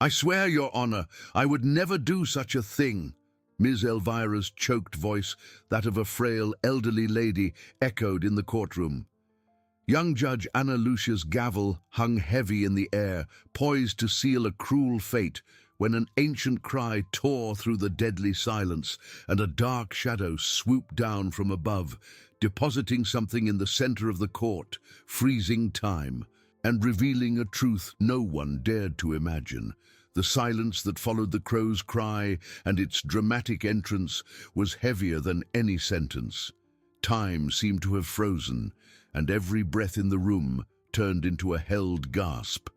"I swear, Your Honor, I would never do such a thing." Ms. Elvira's choked voice, that of a frail, elderly lady, echoed in the courtroom. Young Judge Ana Lucia's gavel hung heavy in the air, poised to seal a cruel fate, when an ancient cry tore through the deadly silence, and a dark shadow swooped down from above, depositing something in the center of the court, freezing time, and revealing a truth no one dared to imagine. The silence that followed the crow's cry and its dramatic entrance was heavier than any sentence. Time seemed to have frozen, and every breath in the room turned into a held gasp.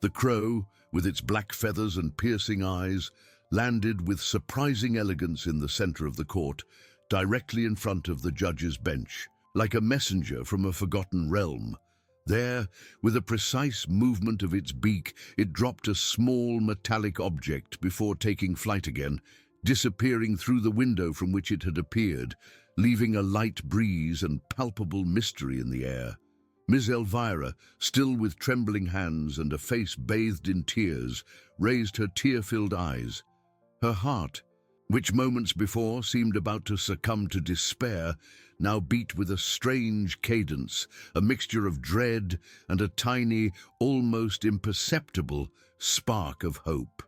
The crow, with its black feathers and piercing eyes, landed with surprising elegance in the center of the court, directly in front of the judge's bench, like a messenger from a forgotten realm. There, with a precise movement of its beak, it dropped a small metallic object before taking flight again, disappearing through the window from which it had appeared, leaving a light breeze and palpable mystery in the air. Ms. Elvira, still with trembling hands and a face bathed in tears, raised her tear-filled eyes. Her heart, which moments before seemed about to succumb to despair, now beat with a strange cadence, a mixture of dread and a tiny, almost imperceptible spark of hope.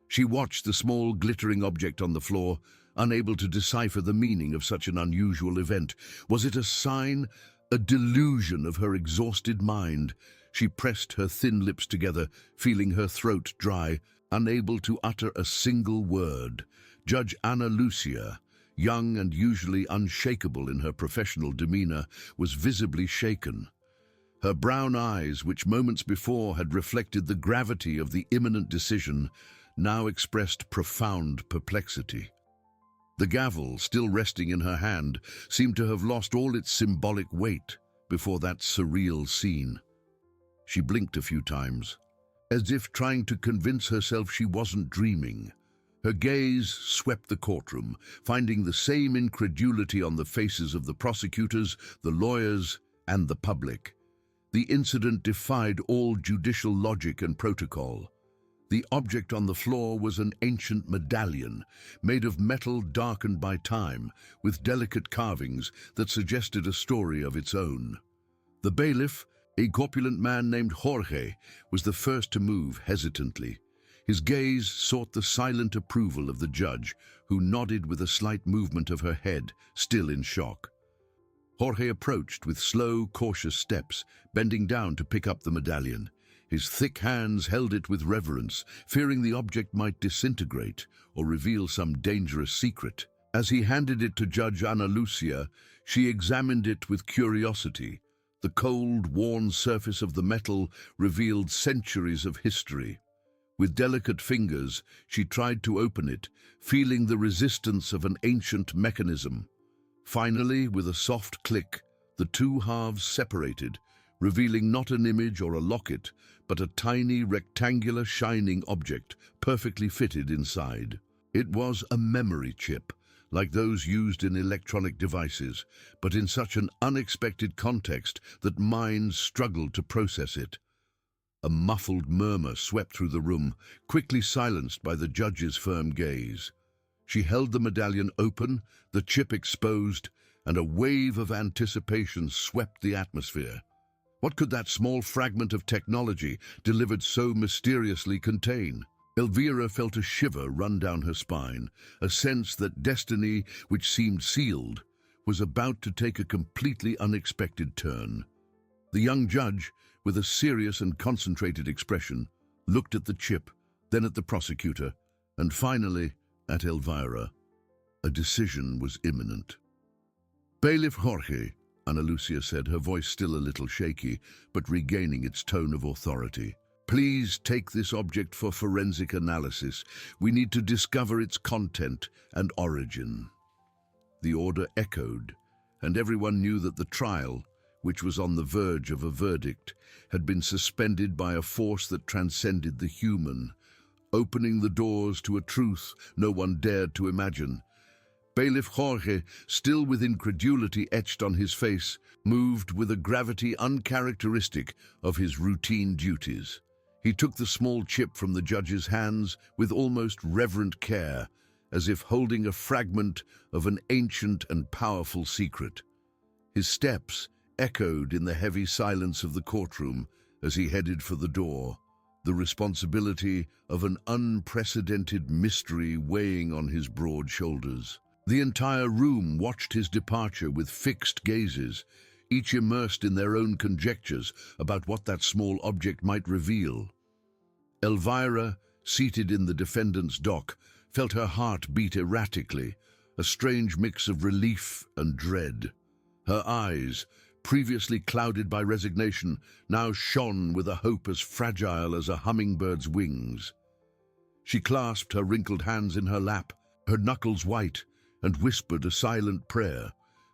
She watched the small glittering object on the floor, unable to decipher the meaning of such an unusual event. Was it a sign, a delusion of her exhausted mind? She pressed her thin lips together, feeling her throat dry, unable to utter a single word. Judge Ana Lucia, young and usually unshakable in her professional demeanor, was visibly shaken. Her brown eyes, which moments before had reflected the gravity of the imminent decision, now expressed profound perplexity. The gavel, still resting in her hand, seemed to have lost all its symbolic weight before that surreal scene. She blinked a few times, as if trying to convince herself she wasn't dreaming. Her gaze swept the courtroom, finding the same incredulity on the faces of the prosecutors, the lawyers, and the public. The incident defied all judicial logic and protocol. The object on the floor was an ancient medallion, made of metal darkened by time, with delicate carvings that suggested a story of its own. The bailiff, a corpulent man named Jorge, was the first to move hesitantly. His gaze sought the silent approval of the judge, who nodded with a slight movement of her head, still in shock. Jorge approached with slow, cautious steps, bending down to pick up the medallion. His thick hands held it with reverence, fearing the object might disintegrate or reveal some dangerous secret. As he handed it to Judge Ana Lucia, she examined it with curiosity. The cold, worn surface of the metal revealed centuries of history. With delicate fingers, she tried to open it, feeling the resistance of an ancient mechanism. Finally, with a soft click, the two halves separated, revealing not an image or a locket, but a tiny, rectangular, shining object, perfectly fitted inside. It was a memory chip, like those used in electronic devices, but in such an unexpected context that minds struggled to process it. A muffled murmur swept through the room, quickly silenced by the judge's firm gaze. She held the medallion open, the chip exposed, and a wave of anticipation swept the atmosphere. What could that small fragment of technology, delivered so mysteriously, contain? Elvira felt a shiver run down her spine, a sense that destiny, which seemed sealed, was about to take a completely unexpected turn. The young judge, with a serious and concentrated expression, looked at the chip, then at the prosecutor, and finally at Elvira. A decision was imminent. "Bailiff Jorge," Ana Lucia said, her voice still a little shaky, but regaining its tone of authority. "Please take this object for forensic analysis. We need to discover its content and origin." The order echoed, and everyone knew that the trial, which was on the verge of a verdict, had been suspended by a force that transcended the human, opening the doors to a truth no one dared to imagine. Bailiff Jorge, still with incredulity etched on his face, moved with a gravity uncharacteristic of his routine duties. He took the small chip from the judge's hands with almost reverent care, as if holding a fragment of an ancient and powerful secret. His steps echoed in the heavy silence of the courtroom as he headed for the door, the responsibility of an unprecedented mystery weighing on his broad shoulders. The entire room watched his departure with fixed gazes, each immersed in their own conjectures about what that small object might reveal. Elvira, seated in the defendant's dock, felt her heart beat erratically, a strange mix of relief and dread. Her eyes, previously clouded by resignation, now shone with a hope as fragile as a hummingbird's wings. She clasped her wrinkled hands in her lap, her knuckles white, and whispered a silent prayer.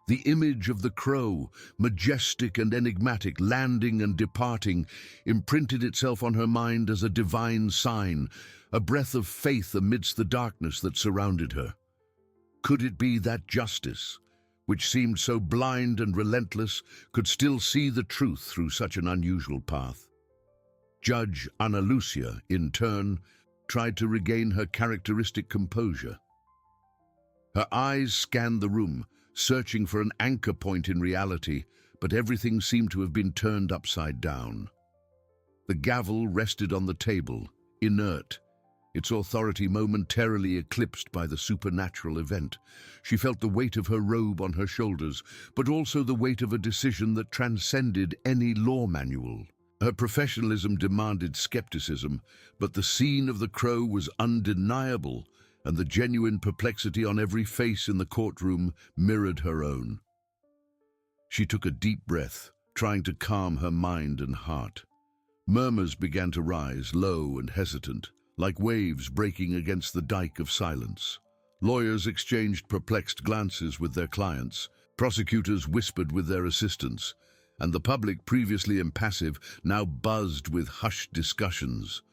The image of the crow, majestic and enigmatic, landing and departing, imprinted itself on her mind as a divine sign, a breath of faith amidst the darkness that surrounded her. Could it be that justice, which seemed so blind and relentless, could still see the truth through such an unusual path? Judge Ana Lucia, in turn, tried to regain her characteristic composure. Her eyes scanned the room, searching for an anchor point in reality, but everything seemed to have been turned upside down. The gavel rested on the table, inert, its authority momentarily eclipsed by the supernatural event. She felt the weight of her robe on her shoulders, but also the weight of a decision that transcended any law manual. Her professionalism demanded skepticism, but the scene of the crow was undeniable, and the genuine perplexity on every face in the courtroom mirrored her own. She took a deep breath, trying to calm her mind and heart. Murmurs began to rise, low and hesitant, like waves breaking against the dike of silence. Lawyers exchanged perplexed glances with their clients, prosecutors whispered with their assistants, and the public, previously impassive, now buzzed with hushed discussions.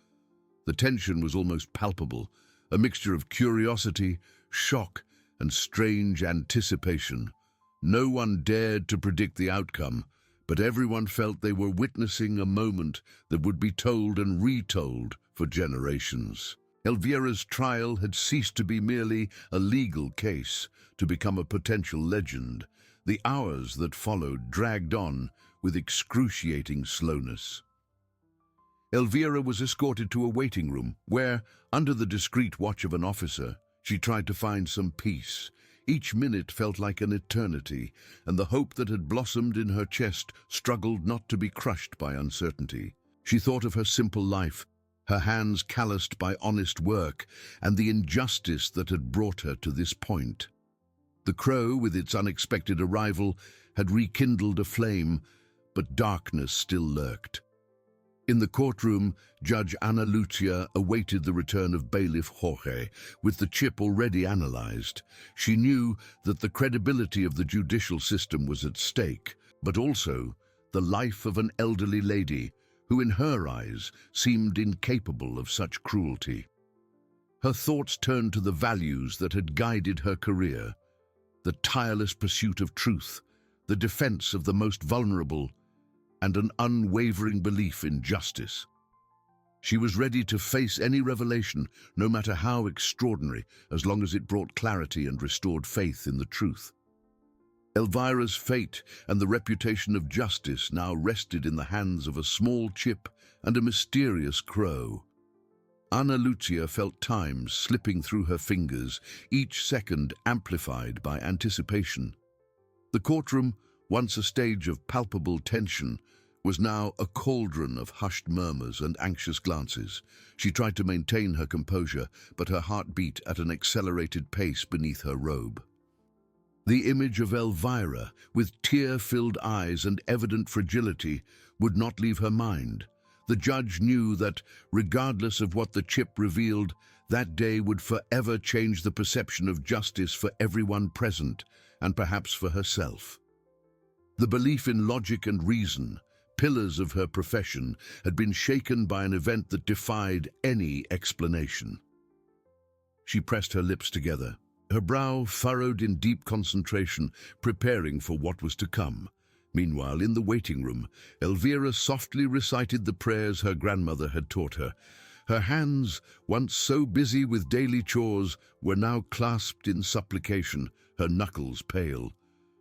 The tension was almost palpable, a mixture of curiosity, shock, and strange anticipation. No one dared to predict the outcome, but everyone felt they were witnessing a moment that would be told and retold for generations. Elvira's trial had ceased to be merely a legal case, to become a potential legend. The hours that followed dragged on with excruciating slowness. Elvira was escorted to a waiting room where, under the discreet watch of an officer, she tried to find some peace. Each minute felt like an eternity, and the hope that had blossomed in her chest struggled not to be crushed by uncertainty. She thought of her simple life, her hands calloused by honest work, and the injustice that had brought her to this point. The crow, with its unexpected arrival, had rekindled a flame, but darkness still lurked. In the courtroom, Judge Ana Lucia awaited the return of bailiff Jorge, with the chip already analyzed. She knew that the credibility of the judicial system was at stake, but also the life of an elderly lady who, in her eyes, seemed incapable of such cruelty. Her thoughts turned to the values that had guided her career, the tireless pursuit of truth, the defense of the most vulnerable, and an unwavering belief in justice. She was ready to face any revelation, no matter how extraordinary, as long as it brought clarity and restored faith in the truth. Elvira's fate and the reputation of justice now rested in the hands of a small chip and a mysterious crow. Ana Lucia felt time slipping through her fingers, each second amplified by anticipation. The courtroom, once a stage of palpable tension, was now a cauldron of hushed murmurs and anxious glances. She tried to maintain her composure, but her heart beat at an accelerated pace beneath her robe. The image of Elvira, with tear-filled eyes and evident fragility, would not leave her mind. The judge knew that, regardless of what the chip revealed, that day would forever change the perception of justice for everyone present, and perhaps for herself. The belief in logic and reason, pillars of her profession, had been shaken by an event that defied any explanation. She pressed her lips together, her brow furrowed in deep concentration, preparing for what was to come. Meanwhile, in the waiting room, Elvira softly recited the prayers her grandmother had taught her. Her hands, once so busy with daily chores, were now clasped in supplication, her knuckles pale.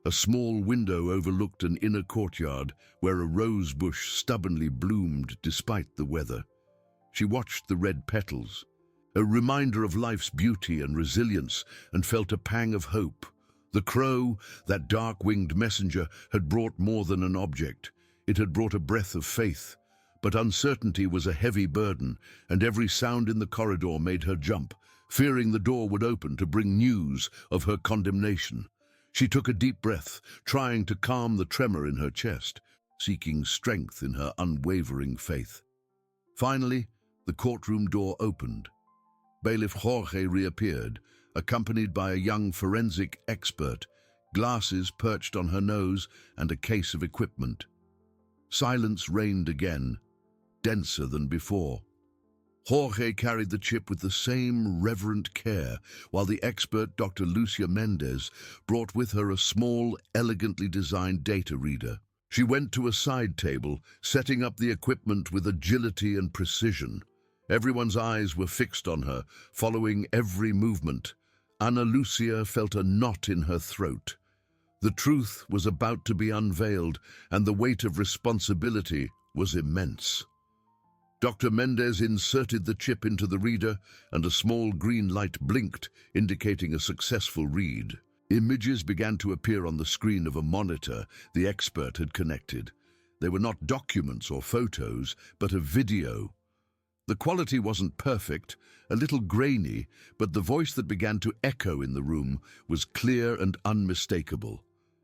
A small window overlooked an inner courtyard where a rose bush stubbornly bloomed despite the weather. She watched the red petals, a reminder of life's beauty and resilience, and felt a pang of hope. The crow, that dark-winged messenger, had brought more than an object. It had brought a breath of faith. But uncertainty was a heavy burden, and every sound in the corridor made her jump, fearing the door would open to bring news of her condemnation. She took a deep breath, trying to calm the tremor in her chest, seeking strength in her unwavering faith. Finally, the courtroom door opened. Bailiff Jorge reappeared, accompanied by a young forensic expert, glasses perched on her nose and a case of equipment. Silence reigned again, denser than before. Jorge carried the chip with the same reverent care, while the expert Dr. Lucia Mendez brought with her a small, elegantly designed data reader. She went to a side table, setting up the equipment with agility and precision. Everyone's eyes were fixed on her, following every movement. Ana Lucia felt a knot in her throat. The truth was about to be unveiled, and the weight of responsibility was immense. Dr. Mendez inserted the chip into the reader, and a small green light blinked, indicating a successful read. Images began to appear on the screen of a monitor the expert had connected. They were not documents or photos, but a video. The quality wasn't perfect, a little grainy, but the voice that began to echo in the room was clear and unmistakable.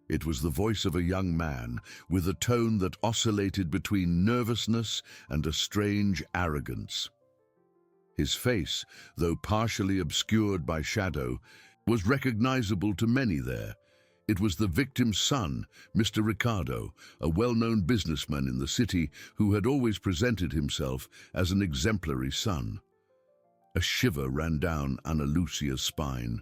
It was the voice of a young man, with a tone that oscillated between nervousness and a strange arrogance. His face, though partially obscured by shadow, was recognizable to many there. It was the victim's son, Mr. Ricardo, a well-known businessman in the city who had always presented himself as an exemplary son. A shiver ran down Ana Lucia's spine.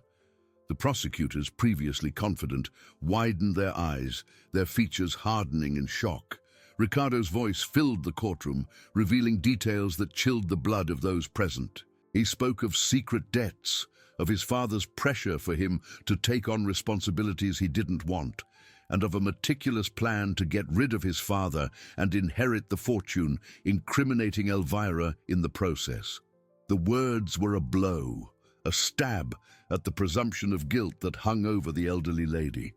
The prosecutors, previously confident, widened their eyes, their features hardening in shock. Ricardo's voice filled the courtroom, revealing details that chilled the blood of those present. He spoke of secret debts, of his father's pressure for him to take on responsibilities he didn't want, and of a meticulous plan to get rid of his father and inherit the fortune, incriminating Elvira in the process. The words were a blow, a stab at the presumption of guilt that hung over the elderly lady.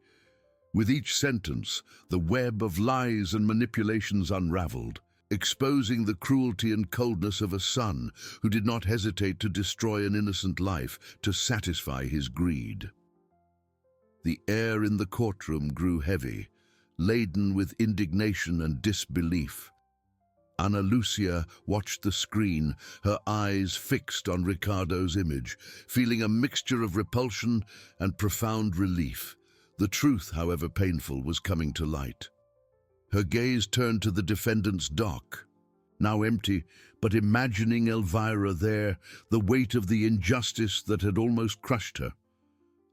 With each sentence, the web of lies and manipulations unraveled, exposing the cruelty and coldness of a son who did not hesitate to destroy an innocent life to satisfy his greed. The air in the courtroom grew heavy, laden with indignation and disbelief. Ana Lucia watched the screen, her eyes fixed on Ricardo's image, feeling a mixture of repulsion and profound relief. The truth, however painful, was coming to light. Her gaze turned to the defendant's dock, now empty, but imagining Elvira there, the weight of the injustice that had almost crushed her.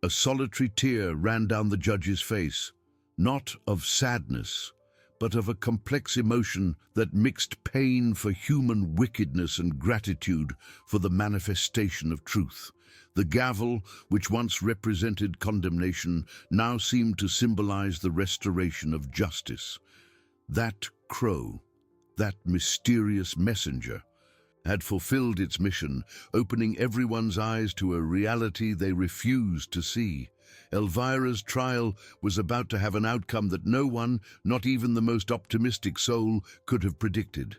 A solitary tear ran down the judge's face, not of sadness, but of a complex emotion that mixed pain for human wickedness and gratitude for the manifestation of truth. The gavel, which once represented condemnation, now seemed to symbolize the restoration of justice. That crow, that mysterious messenger, had fulfilled its mission, opening everyone's eyes to a reality they refused to see. Elvira's trial was about to have an outcome that no one, not even the most optimistic soul, could have predicted.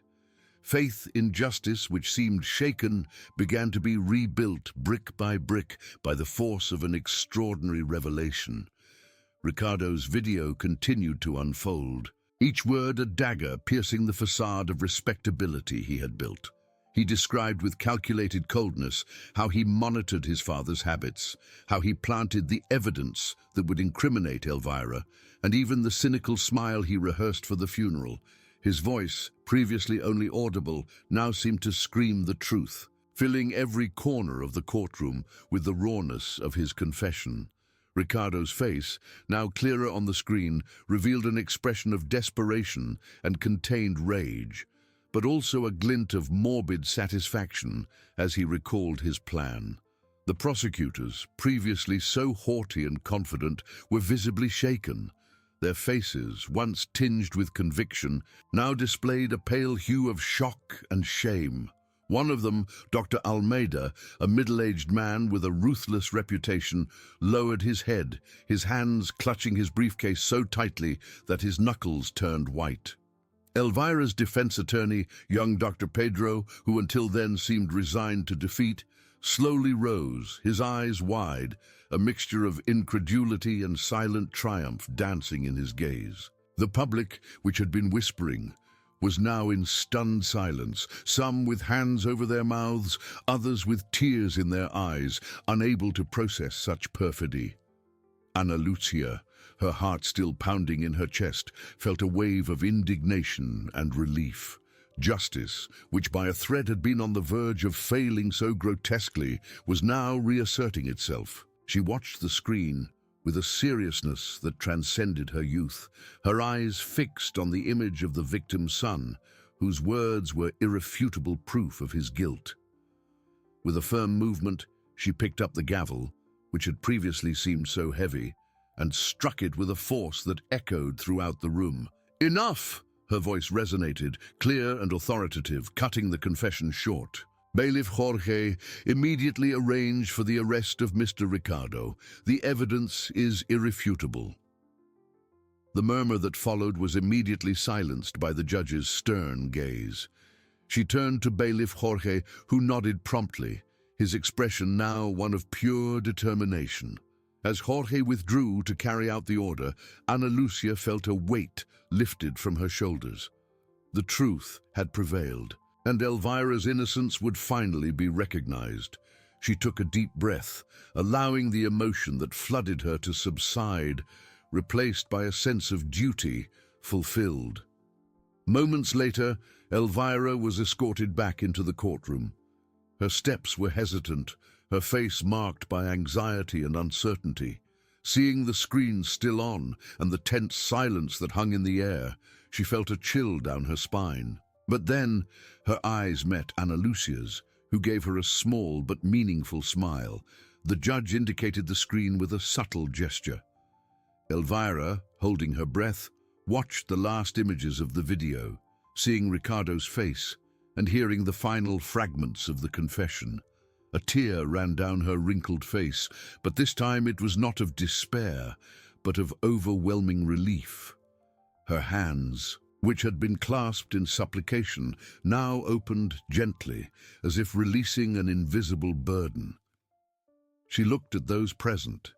Faith in justice, which seemed shaken, began to be rebuilt brick by the force of an extraordinary revelation. Ricardo's video continued to unfold, each word a dagger piercing the facade of respectability he had built. He described with calculated coldness how he monitored his father's habits, how he planted the evidence that would incriminate Elvira, and even the cynical smile he rehearsed for the funeral. His voice, previously only audible, now seemed to scream the truth, filling every corner of the courtroom with the rawness of his confession. Ricardo's face, now clearer on the screen, revealed an expression of desperation and contained rage, but also a glint of morbid satisfaction as he recalled his plan. The prosecutors, previously so haughty and confident, were visibly shaken. Their faces, once tinged with conviction, now displayed a pale hue of shock and shame. One of them, Dr. Almeida, a middle-aged man with a ruthless reputation, lowered his head, his hands clutching his briefcase so tightly that his knuckles turned white. Elvira's defense attorney, young Dr. Pedro, who until then seemed resigned to defeat, slowly rose, his eyes wide, a mixture of incredulity and silent triumph dancing in his gaze. The public, which had been whispering, was now in stunned silence, some with hands over their mouths, others with tears in their eyes, unable to process such perfidy. Ana Lucia, her heart still pounding in her chest, felt a wave of indignation and relief. Justice, which by a thread had been on the verge of failing so grotesquely, was now reasserting itself. She watched the screen with a seriousness that transcended her youth, her eyes fixed on the image of the victim's son, whose words were irrefutable proof of his guilt. With a firm movement, she picked up the gavel, which had previously seemed so heavy, and struck it with a force that echoed throughout the room. "Enough!" Her voice resonated, clear and authoritative, cutting the confession short. Bailiff Jorge immediately arranged for the arrest of Mr. Ricardo. The evidence is irrefutable. The murmur that followed was immediately silenced by the judge's stern gaze. She turned to Bailiff Jorge, who nodded promptly, his expression now one of pure determination. As Jorge withdrew to carry out the order, Ana Lucia felt a weight lifted from her shoulders. The truth had prevailed, and Elvira's innocence would finally be recognized. She took a deep breath, allowing the emotion that flooded her to subside, replaced by a sense of duty fulfilled. Moments later, Elvira was escorted back into the courtroom. Her steps were hesitant, her face marked by anxiety and uncertainty. Seeing the screen still on and the tense silence that hung in the air, she felt a chill down her spine. But then her eyes met Ana Lucia's, who gave her a small but meaningful smile. The judge indicated the screen with a subtle gesture. Elvira, holding her breath, watched the last images of the video, seeing Ricardo's face and hearing the final fragments of the confession. A tear ran down her wrinkled face, but this time it was not of despair, but of overwhelming relief. Her hands, which had been clasped in supplication, now opened gently, as if releasing an invisible burden. She looked at those present,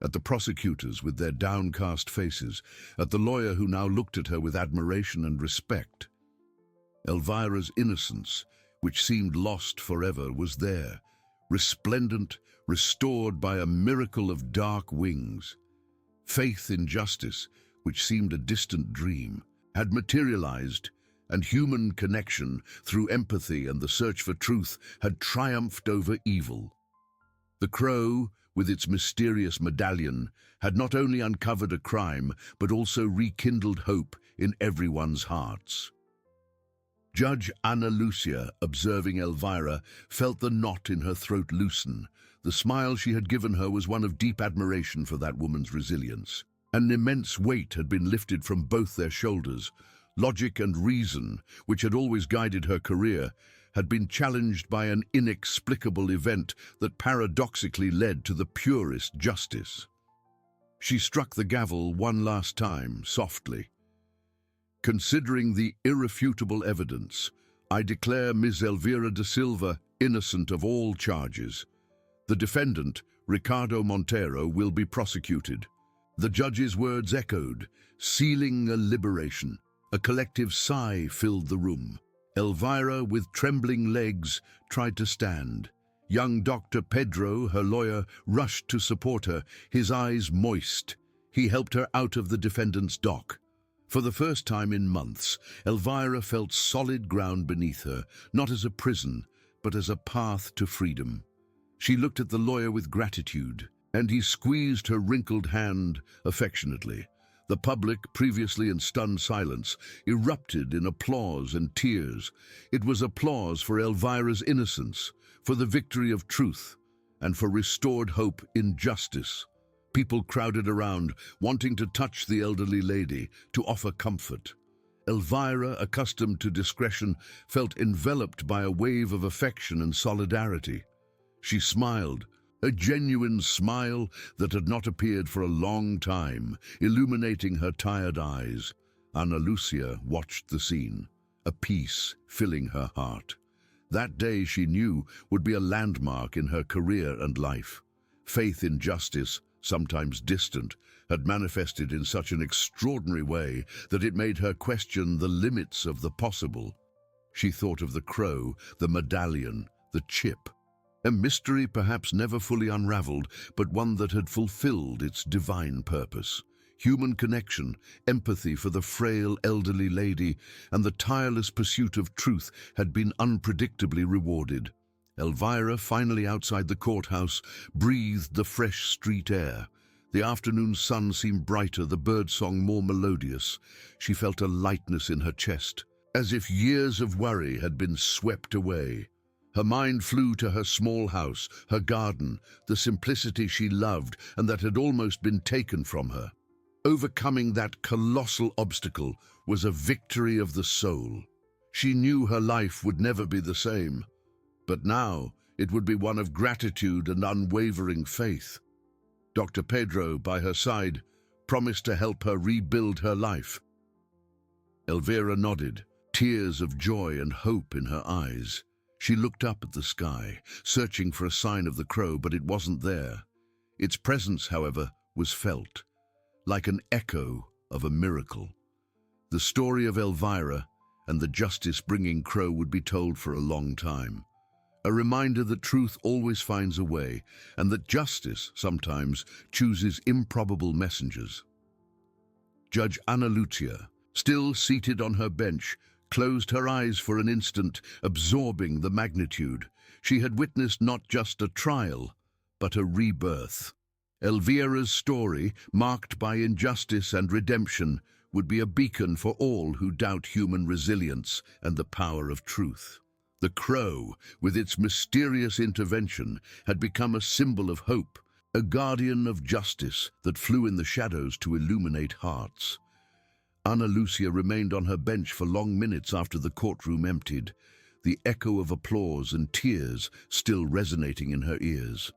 at the prosecutors with their downcast faces, at the lawyer who now looked at her with admiration and respect. Elvira's innocence, which seemed lost forever, was there, resplendent, restored by a miracle of dark wings. Faith in justice, which seemed a distant dream, had materialized, and human connection, through empathy and the search for truth, had triumphed over evil. The crow, with its mysterious medallion, had not only uncovered a crime, but also rekindled hope in everyone's hearts. Judge Ana Lucia, observing Elvira, felt the knot in her throat loosen. The smile she had given her was one of deep admiration for that woman's resilience. An immense weight had been lifted from both their shoulders. Logic and reason, which had always guided her career, had been challenged by an inexplicable event that paradoxically led to the purest justice. She struck the gavel one last time, softly. "Considering the irrefutable evidence, I declare Ms. Elvira da Silva innocent of all charges. The defendant, Ricardo Montero, will be prosecuted." The judge's words echoed, sealing a liberation. A collective sigh filled the room. Elvira, with trembling legs, tried to stand. Young Dr. Pedro, her lawyer, rushed to support her, his eyes moist. He helped her out of the defendant's dock. For the first time in months, Elvira felt solid ground beneath her, not as a prison, but as a path to freedom. She looked at the lawyer with gratitude. and he squeezed her wrinkled hand affectionately. The public, previously in stunned silence, erupted in applause and tears. It was applause for Elvira's innocence, for the victory of truth, and for restored hope in justice. People crowded around, wanting to touch the elderly lady, to offer comfort. Elvira, accustomed to discretion, felt enveloped by a wave of affection and solidarity. She smiled, a genuine smile that had not appeared for a long time, illuminating her tired eyes. Ana Lucia watched the scene, a peace filling her heart. That day, she knew, would be a landmark in her career and life. Faith in justice, sometimes distant, had manifested in such an extraordinary way that it made her question the limits of the possible. She thought of the crow, the medallion, the chip. A mystery perhaps never fully unraveled, but one that had fulfilled its divine purpose. Human connection, empathy for the frail elderly lady, and the tireless pursuit of truth had been unpredictably rewarded. Elvira, finally outside the courthouse, breathed the fresh street air. The afternoon sun seemed brighter, the birdsong more melodious. She felt a lightness in her chest, as if years of worry had been swept away. Her mind flew to her small house, her garden, the simplicity she loved and that had almost been taken from her. Overcoming that colossal obstacle was a victory of the soul. She knew her life would never be the same, but now it would be one of gratitude and unwavering faith. Dr. Pedro, by her side, promised to help her rebuild her life. Elvira nodded, tears of joy and hope in her eyes. She looked up at the sky, searching for a sign of the crow, but it wasn't there. Its presence, however, was felt, like an echo of a miracle. The story of Elvira and the justice-bringing crow would be told for a long time. A reminder that truth always finds a way, and that justice sometimes chooses improbable messengers. Judge Ana Lucia, still seated on her bench, closed her eyes for an instant, absorbing the magnitude. She had witnessed not just a trial, but a rebirth. Elvira's story, marked by injustice and redemption, would be a beacon for all who doubt human resilience and the power of truth. The crow, with its mysterious intervention, had become a symbol of hope, a guardian of justice that flew in the shadows to illuminate hearts. Ana Lucia remained on her bench for long minutes after the courtroom emptied, the echo of applause and tears still resonating in her ears.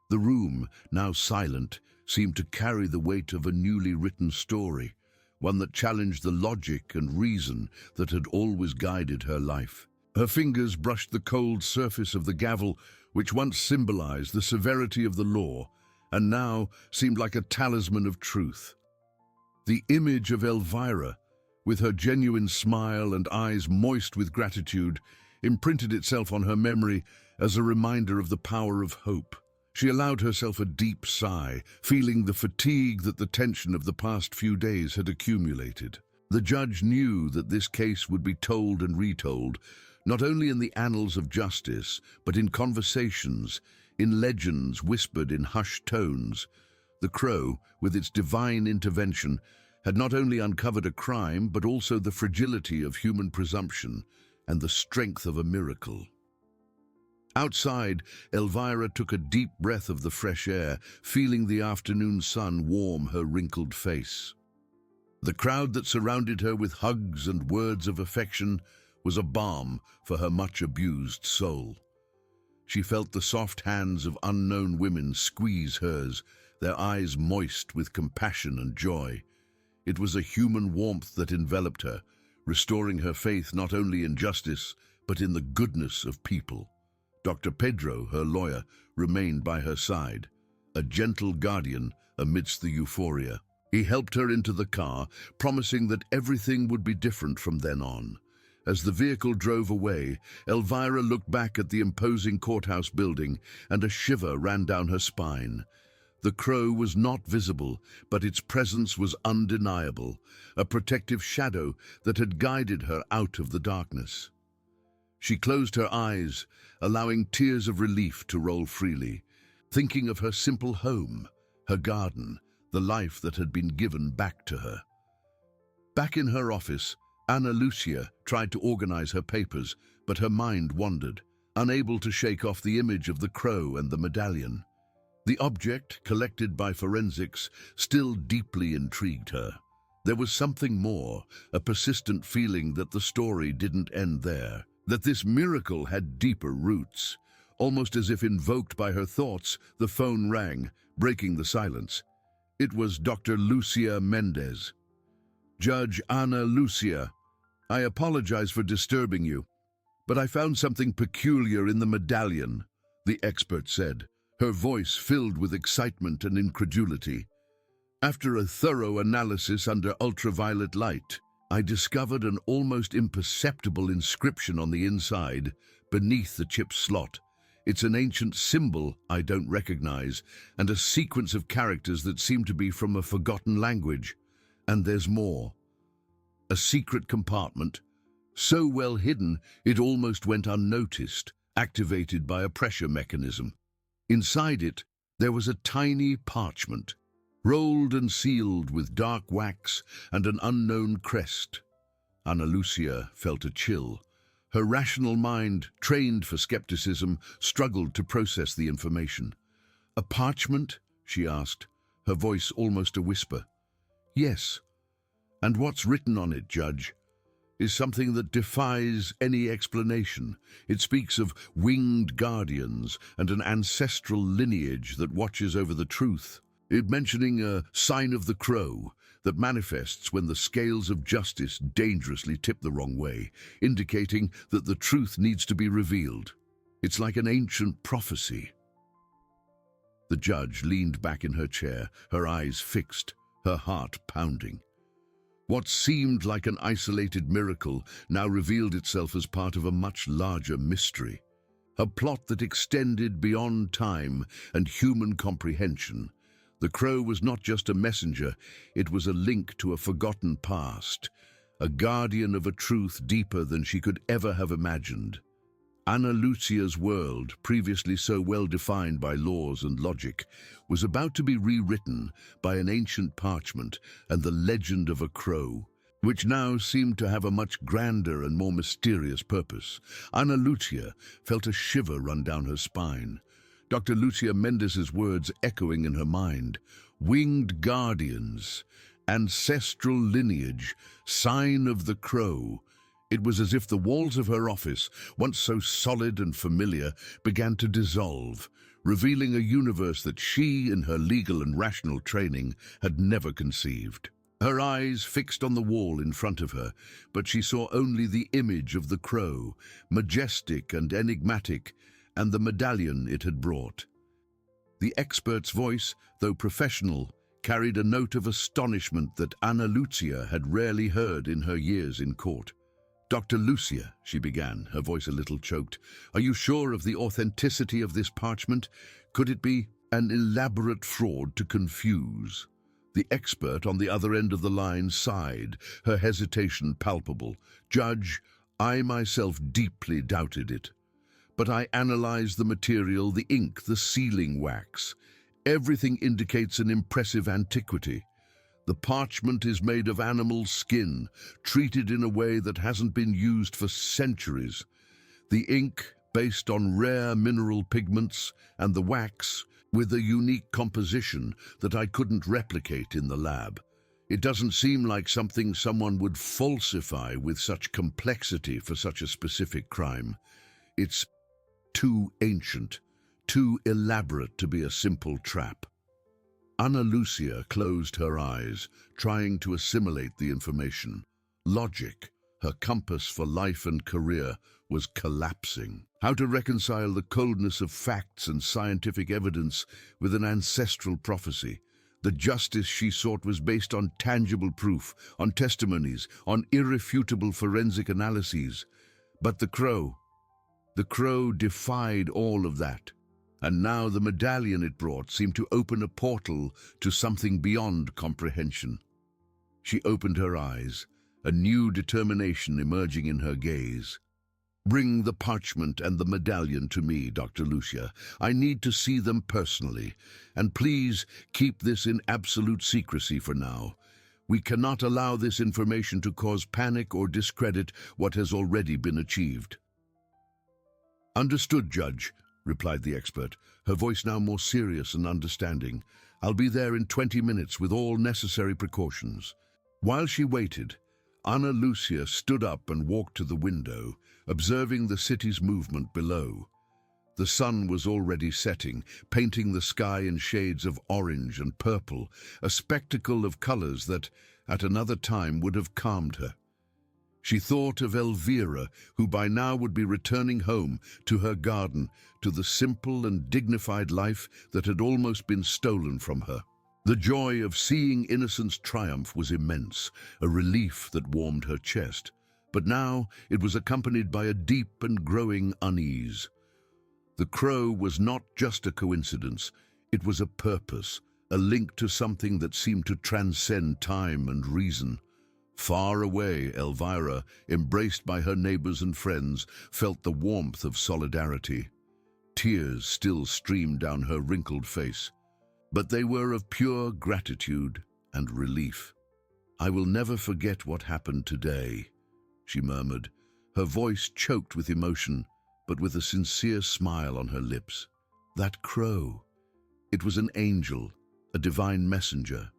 The room, now silent, seemed to carry the weight of a newly written story, one that challenged the logic and reason that had always guided her life. Her fingers brushed the cold surface of the gavel, which once symbolized the severity of the law, and now seemed like a talisman of truth. The image of Elvira, with her genuine smile and eyes moist with gratitude, imprinted itself on her memory as a reminder of the power of hope. She allowed herself a deep sigh, feeling the fatigue that the tension of the past few days had accumulated. The judge knew that this case would be told and retold, not only in the annals of justice, but in conversations, in legends whispered in hushed tones. The crow, with its divine intervention, had not only uncovered a crime, but also the fragility of human presumption and the strength of a miracle. Outside, Elvira took a deep breath of the fresh air, feeling the afternoon sun warm her wrinkled face. The crowd that surrounded her with hugs and words of affection was a balm for her much-abused soul. She felt the soft hands of unknown women squeeze hers, their eyes moist with compassion and joy. It was a human warmth that enveloped her, restoring her faith not only in justice, but in the goodness of people. Dr. Pedro, her lawyer, remained by her side, a gentle guardian amidst the euphoria. He helped her into the car, promising that everything would be different from then on. As the vehicle drove away, Elvira looked back at the imposing courthouse building, and a shiver ran down her spine. The crow was not visible, but its presence was undeniable, a protective shadow that had guided her out of the darkness. She closed her eyes, allowing tears of relief to roll freely. thinking of her simple home, her garden, the life that had been given back to her. Back in her office, Ana Lucia tried to organize her papers, but her mind wandered, unable to shake off the image of the crow and the medallion. The object, collected by forensics, still deeply intrigued her. There was something more, a persistent feeling that the story didn't end there, that this miracle had deeper roots. Almost as if invoked by her thoughts, the phone rang, breaking the silence. It was Dr. Lucia Mendez. "Judge Ana Lucia, I apologize for disturbing you, but I found something peculiar in the medallion," the expert said, her voice filled with excitement and incredulity. "After a thorough analysis under ultraviolet light, I discovered an almost imperceptible inscription on the inside, beneath the chip's slot. It's an ancient symbol I don't recognize, and a sequence of characters that seem to be from a forgotten language. And there's more. A secret compartment, so well hidden it almost went unnoticed, activated by a pressure mechanism. Inside it, there was a tiny parchment, rolled and sealed with dark wax and an unknown crest." Ana Lucia felt a chill. Her rational mind, trained for skepticism, struggled to process the information. "A parchment?" she asked, her voice almost a whisper. "Yes. And what's written on it, Judge, is something that defies any explanation. It speaks of winged guardians and an ancestral lineage that watches over the truth. It mentioning a sign of the crow that manifests when the scales of justice dangerously tip the wrong way, indicating that the truth needs to be revealed. It's like an ancient prophecy." The judge leaned back in her chair, her eyes fixed, her heart pounding. What seemed like an isolated miracle now revealed itself as part of a much larger mystery. A plot that extended beyond time and human comprehension. The crow was not just a messenger, it was a link to a forgotten past, a guardian of a truth deeper than she could ever have imagined. Ana Lucia's world, previously so well defined by laws and logic, was about to be rewritten by an ancient parchment and the legend of a crow, which now seemed to have a much grander and more mysterious purpose. Ana Lucia felt a shiver run down her spine. Dr. Lucia Mendez's words echoing in her mind. Winged guardians, ancestral lineage, sign of the crow. It was as if the walls of her office, once so solid and familiar, began to dissolve, revealing a universe that she, in her legal and rational training, had never conceived. Her eyes fixed on the wall in front of her, but she saw only the image of the crow, majestic and enigmatic, and the medallion it had brought. The expert's voice, though professional, carried a note of astonishment that Ana Lucia had rarely heard in her years in court. "Dr. Lucia," she began, her voice a little choked, "are you sure of the authenticity of this parchment? Could it be an elaborate fraud to confuse?" The expert on the other end of the line sighed, her hesitation palpable. "Judge, I myself deeply doubted it. But I analyzed the material, the ink, the sealing wax. Everything indicates an impressive antiquity. The parchment is made of animal skin, treated in a way that hasn't been used for centuries. The ink, based on rare mineral pigments, and the wax, with a unique composition that I couldn't replicate in the lab. It doesn't seem like something someone would falsify with such complexity for such a specific crime. It's too ancient, too elaborate to be a simple trap." Ana Lucia closed her eyes, trying to assimilate the information. Logic, her compass for life and career, was collapsing. How to reconcile the coldness of facts and scientific evidence with an ancestral prophecy? The justice she sought was based on tangible proof, on testimonies, on irrefutable forensic analyses. But the crow defied all of that. And now the medallion it brought seemed to open a portal to something beyond comprehension. She opened her eyes, a new determination emerging in her gaze. Bring the parchment and the medallion to me, Dr. Lucia. I need to see them personally. And please keep this in absolute secrecy for now. We cannot allow this information to cause panic or discredit what has already been achieved. Understood, Judge, replied the expert, her voice now more serious and understanding. I'll be there in 20 minutes with all necessary precautions. While she waited, Ana Lucia stood up and walked to the window, observing the city's movement below. The sun was already setting, painting the sky in shades of orange and purple, a spectacle of colors that, at another time, would have calmed her. She thought of Elvira, who by now would be returning home to her garden, to the simple and dignified life that had almost been stolen from her. The joy of seeing innocence triumph was immense, a relief that warmed her chest. But now it was accompanied by a deep and growing unease. The crow was not just a coincidence, it was a purpose, a link to something that seemed to transcend time and reason. Far away, Elvira, embraced by her neighbors and friends, felt the warmth of solidarity. Tears still streamed down her wrinkled face, but they were of pure gratitude and relief. "I will never forget what happened today," she murmured, her voice choked with emotion, but with a sincere smile on her lips. That crow, it was an angel, a divine messenger.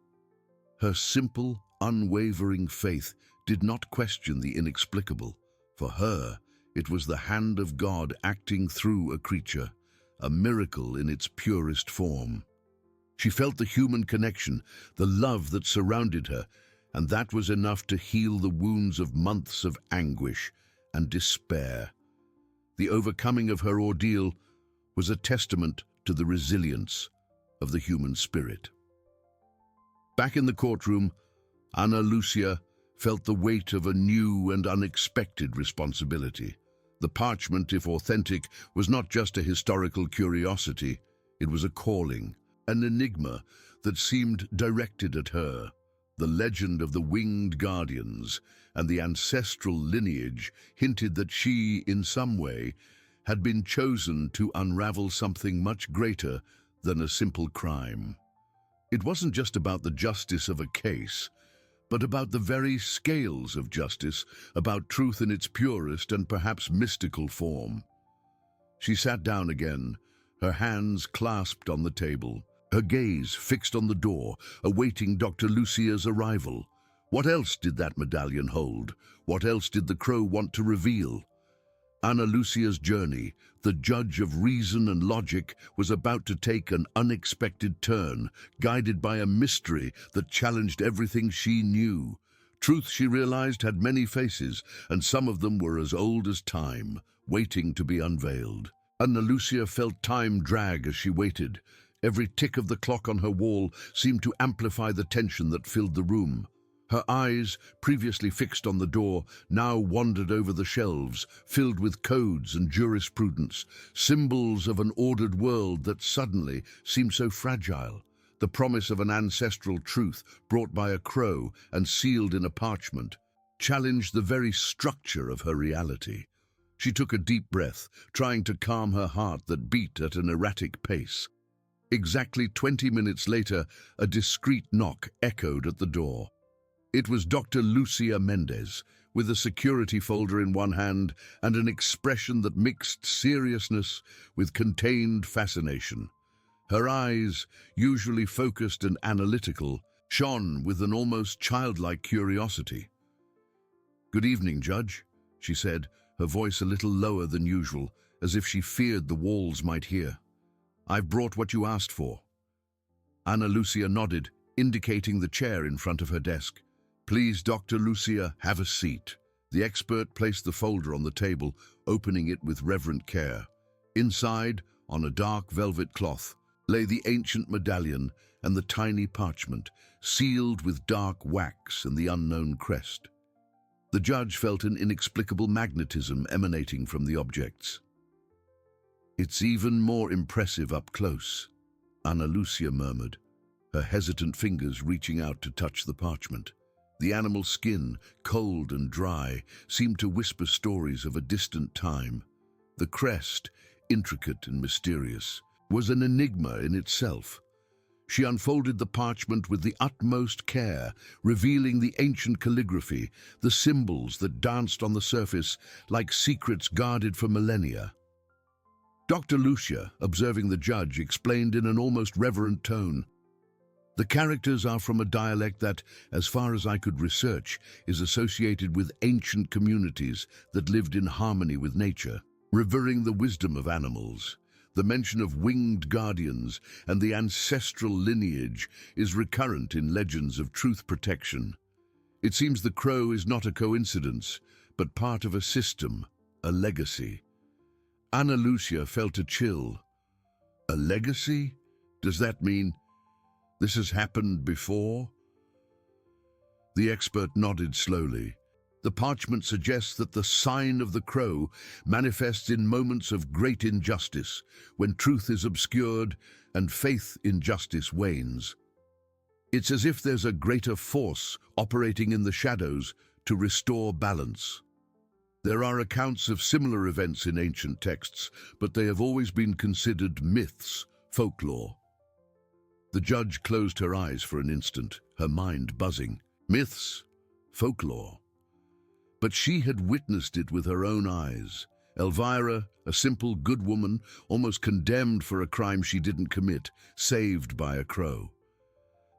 Her simple, unwavering faith did not question the inexplicable. For her, it was the hand of God acting through a creature, a miracle in its purest form. She felt the human connection, the love that surrounded her, and that was enough to heal the wounds of months of anguish and despair. The overcoming of her ordeal was a testament to the resilience of the human spirit. Back in the courtroom, Ana Lucia felt the weight of a new and unexpected responsibility. The parchment, if authentic, was not just a historical curiosity, it was a calling, an enigma that seemed directed at her. The legend of the winged guardians and the ancestral lineage hinted that she, in some way, had been chosen to unravel something much greater than a simple crime. It wasn't just about the justice of a case, but about the very scales of justice, about truth in its purest and perhaps mystical form. She sat down again, her hands clasped on the table, her gaze fixed on the door, awaiting Dr. Lucia's arrival. What else did that medallion hold? What else did the crow want to reveal? Ana Lucia's journey, the judge of reason and logic, was about to take an unexpected turn, guided by a mystery that challenged everything she knew. Truth, she realized, had many faces, and some of them were as old as time, waiting to be unveiled. Ana Lucia felt time drag as she waited. Every tick of the clock on her wall seemed to amplify the tension that filled the room. Her eyes, previously fixed on the door, now wandered over the shelves, filled with codes and jurisprudence, symbols of an ordered world that suddenly seemed so fragile. The promise of an ancestral truth, brought by a crow and sealed in a parchment, challenged the very structure of her reality. She took a deep breath, trying to calm her heart that beat at an erratic pace. Exactly 20 minutes later, a discreet knock echoed at the door. It was Dr. Lucia Mendez, with a security folder in one hand and an expression that mixed seriousness with contained fascination. Her eyes, usually focused and analytical, shone with an almost childlike curiosity. "Good evening, Judge," she said, her voice a little lower than usual, as if she feared the walls might hear. "I've brought what you asked for." Ana Lucia nodded, indicating the chair in front of her desk. "Please, Dr. Lucia, have a seat." The expert placed the folder on the table, opening it with reverent care. Inside, on a dark velvet cloth, lay the ancient medallion and the tiny parchment, sealed with dark wax and the unknown crest. The judge felt an inexplicable magnetism emanating from the objects. "It's even more impressive up close," Ana Lucia murmured, her hesitant fingers reaching out to touch the parchment. The animal's skin, cold and dry, seemed to whisper stories of a distant time. The crest, intricate and mysterious, was an enigma in itself. She unfolded the parchment with the utmost care, revealing the ancient calligraphy, the symbols that danced on the surface like secrets guarded for millennia. Dr. Lucia, observing the judge, explained in an almost reverent tone, "The characters are from a dialect that, as far as I could research, is associated with ancient communities that lived in harmony with nature, revering the wisdom of animals. The mention of winged guardians and the ancestral lineage is recurrent in legends of truth protection. It seems the crow is not a coincidence, but part of a system, a legacy." Ana Lucia felt a chill. A legacy? Does that mean this has happened before? The expert nodded slowly. The parchment suggests that the sign of the crow manifests in moments of great injustice, when truth is obscured and faith in justice wanes. It's as if there's a greater force operating in the shadows to restore balance. There are accounts of similar events in ancient texts, but they have always been considered myths, folklore. The judge closed her eyes for an instant, her mind buzzing. Myths, folklore. But she had witnessed it with her own eyes. Elvira, a simple good woman, almost condemned for a crime she didn't commit, saved by a crow.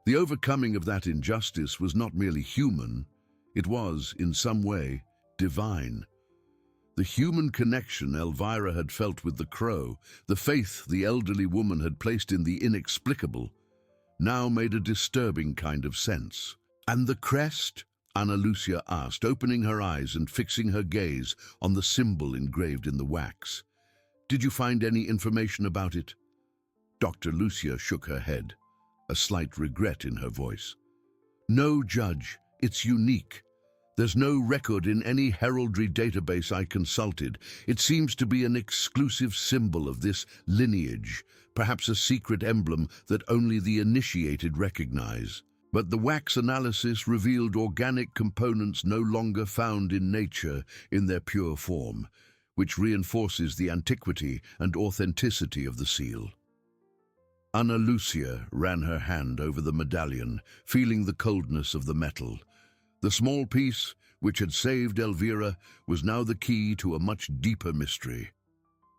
The overcoming of that injustice was not merely human, it was, in some way, divine. The human connection Elvira had felt with the crow, the faith the elderly woman had placed in the inexplicable, now made a disturbing kind of sense. "And the crest?" Ana Lucia asked, opening her eyes and fixing her gaze on the symbol engraved in the wax. "Did you find any information about it?" Dr. Lucia shook her head, a slight regret in her voice. "No, Judge, it's unique. There's no record in any heraldry database I consulted. It seems to be an exclusive symbol of this lineage, perhaps a secret emblem that only the initiated recognize. But the wax analysis revealed organic components no longer found in nature in their pure form, which reinforces the antiquity and authenticity of the seal." Ana Lucia ran her hand over the medallion, feeling the coldness of the metal. The small piece, which had saved Elvira, was now the key to a much deeper mystery.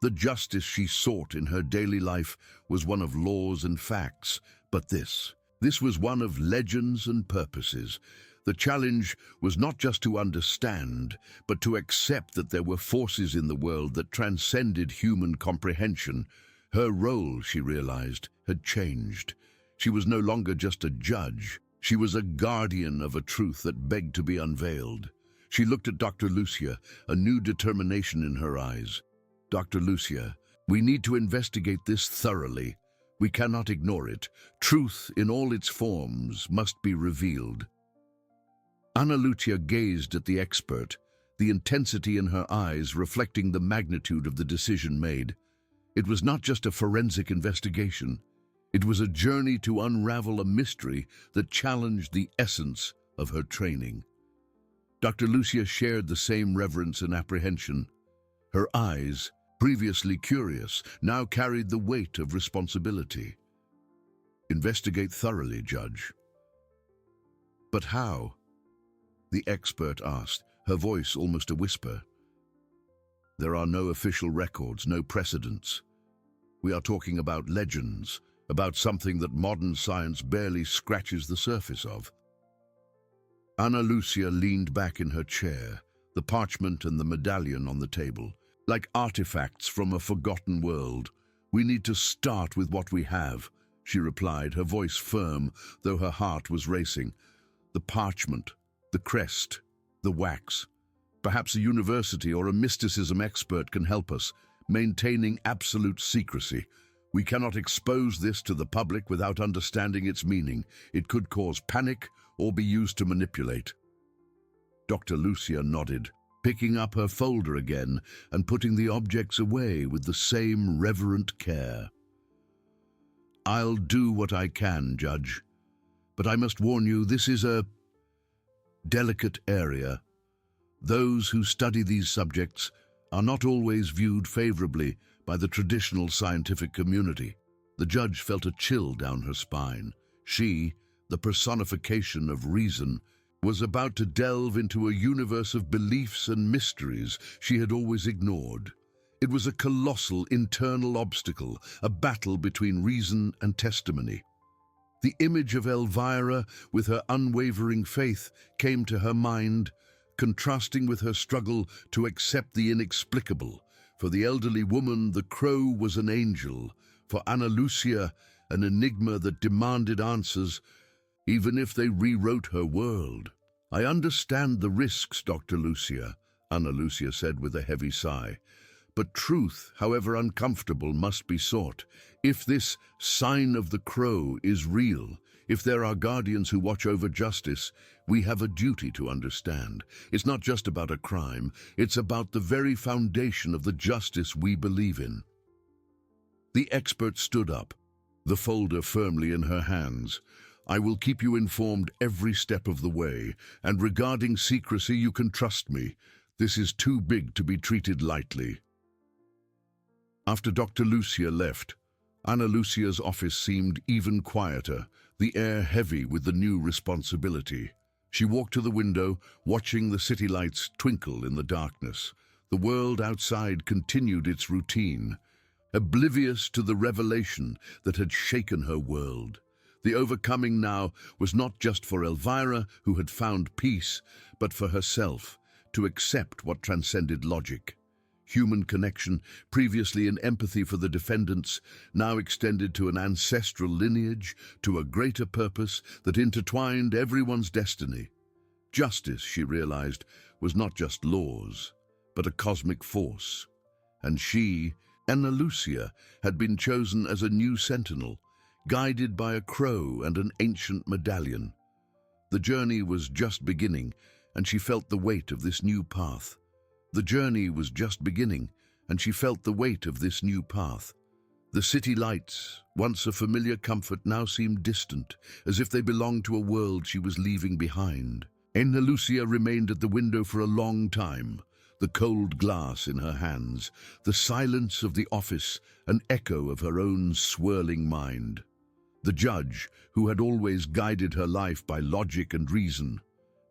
The justice she sought in her daily life was one of laws and facts, but this was one of legends and purposes. The challenge was not just to understand, but to accept that there were forces in the world that transcended human comprehension. Her role, she realized, had changed. She was no longer just a judge. She was a guardian of a truth that begged to be unveiled. She looked at Dr. Lucia, a new determination in her eyes. "Dr. Lucia, we need to investigate this thoroughly. We cannot ignore it. Truth in all its forms must be revealed." Ana Lucia gazed at the expert, the intensity in her eyes reflecting the magnitude of the decision made. It was not just a forensic investigation. It was a journey to unravel a mystery that challenged the essence of her training. Dr. Lucia shared the same reverence and apprehension. Her eyes, previously curious, now carried the weight of responsibility. "Investigate thoroughly, Judge." "But how?" the expert asked, her voice almost a whisper. "There are no official records, no precedents. We are talking about legends, about something that modern science barely scratches the surface of." Ana Lucia leaned back in her chair, the parchment and the medallion on the table, like artifacts from a forgotten world. "We need to start with what we have," she replied, her voice firm, though her heart was racing. "The parchment, the crest, the wax. Perhaps a university or a mysticism expert can help us, maintaining absolute secrecy. We cannot expose this to the public without understanding its meaning. It could cause panic or be used to manipulate." Dr. Lucia nodded, picking up her folder again and putting the objects away with the same reverent care. "I'll do what I can, Judge. But I must warn you, this is a delicate area. Those who study these subjects are not always viewed favorably by the traditional scientific community. The judge felt a chill down her spine. She, the personification of reason, was about to delve into a universe of beliefs and mysteries she had always ignored. It was a colossal internal obstacle, a battle between reason and testimony. The image of Elvira, with her unwavering faith, came to her mind, contrasting with her struggle to accept the inexplicable. For the elderly woman, the crow was an angel. For Ana Lucia, an enigma that demanded answers, even if they rewrote her world. "I understand the risks, Dr. Lucia," Ana Lucia said with a heavy sigh. "But truth, however uncomfortable, must be sought. If this sign of the crow is real, if there are guardians who watch over justice, we have a duty to understand. It's not just about a crime, it's about the very foundation of the justice we believe in." The expert stood up, the folder firmly in her hands. "I will keep you informed every step of the way, and regarding secrecy, you can trust me. This is too big to be treated lightly." After Dr. Lucia left, Ana Lucia's office seemed even quieter, the air heavy with the new responsibility. She walked to the window, watching the city lights twinkle in the darkness. The world outside continued its routine, oblivious to the revelation that had shaken her world. The overcoming now was not just for Elvira, who had found peace, but for herself, to accept what transcended logic. Human connection, previously in empathy for the defendants, now extended to an ancestral lineage, to a greater purpose that intertwined everyone's destiny. Justice, she realized, was not just laws, but a cosmic force. And she, Ana Lucia, had been chosen as a new sentinel, guided by a crow and an ancient medallion. The journey was just beginning, and she felt the weight of this new path. The journey was just beginning, and she felt the weight of this new path. The city lights, once a familiar comfort, now seemed distant, as if they belonged to a world she was leaving behind. Ana Lucia remained at the window for a long time, the cold glass in her hands, the silence of the office, an echo of her own swirling mind. The judge, who had always guided her life by logic and reason,